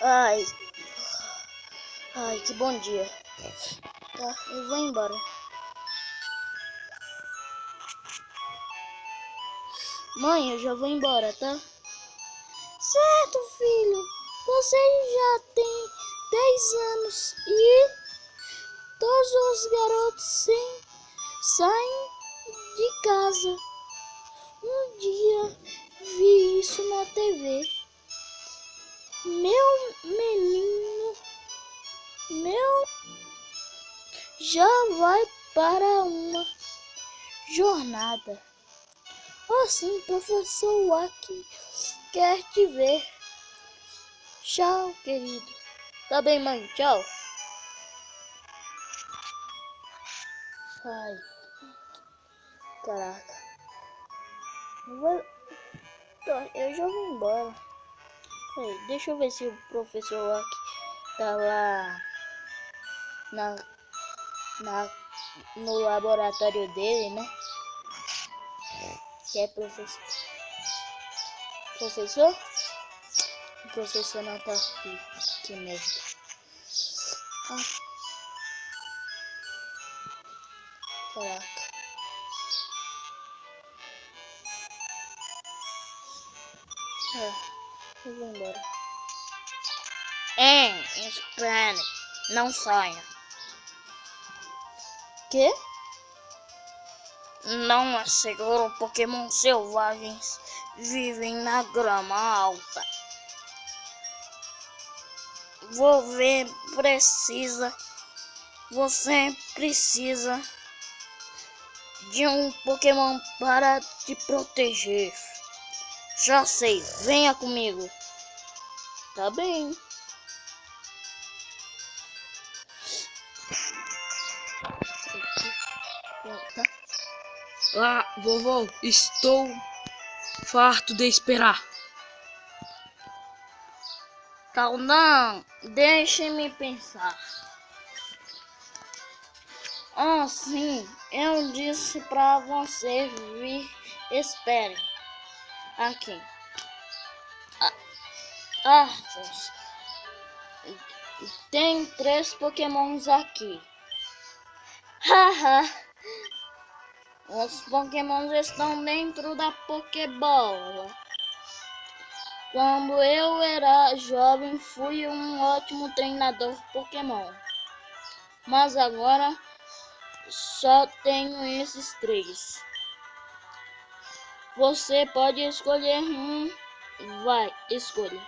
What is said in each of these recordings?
Ai, que bom dia. Tá, eu vou embora. Mãe, eu já vou embora, tá? Certo, filho. Você já tem 10 anos e todos os garotos saem de casa. Um dia vi isso na TV. Meu menino, já vai para uma jornada. Assim, professor Wack quer te ver. Tchau, querido. Tá bem, mãe. Tchau. Ai, caraca. Eu já vou embora. Deixa eu ver se o professor Wack tá lá no laboratório dele, né? Que é professor. Professor? O professor não tá aqui. Que merda. Caraca. Eu vou embora. Espere. Não saia. Que? Não é seguro. Pokémon selvagens vivem na grama alta. Você precisa de um Pokémon para te proteger. Já sei, venha comigo. Tá bem. Vovô, estou farto de esperar. Caldão, deixe-me pensar. Sim, eu disse pra você vir. Espere. Aqui. Tem 3 Pokémons aqui. Haha. Os Pokémons estão dentro da Pokébola. Quando eu era jovem, fui um ótimo treinador Pokémon. Mas agora só tenho esses 3. Você pode escolher um. Vai, escolha.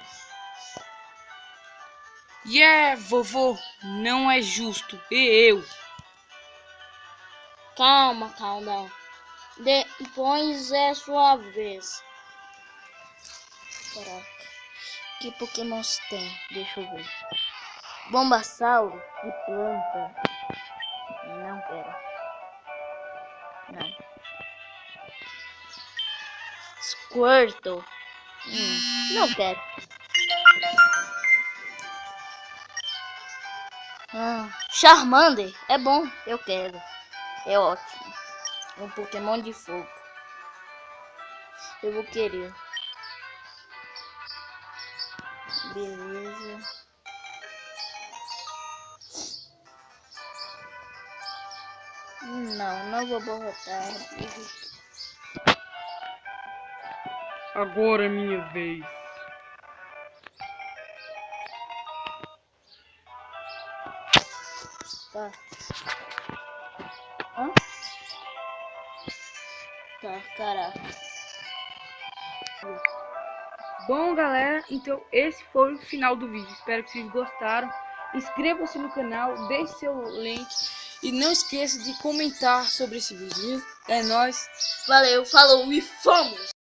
Vovô, não é justo. E eu? Calma, Caldão. Depois é sua vez. Caraca. Que Pokémons tem? Deixa eu ver. Bombasauro de planta. Não quero. Não. Squirtle. Não quero. Charmander. É bom. Eu quero. É ótimo. Um Pokémon de fogo. Eu vou querer. Beleza. Não vou botar. Agora é minha vez. Tá. Tá, caraca. Bom, galera, então esse foi o final do vídeo. Espero que vocês gostaram. Inscreva-se no canal, deixe seu like e não esqueça de comentar sobre esse vídeo. É nóis. Valeu, falou e fomos!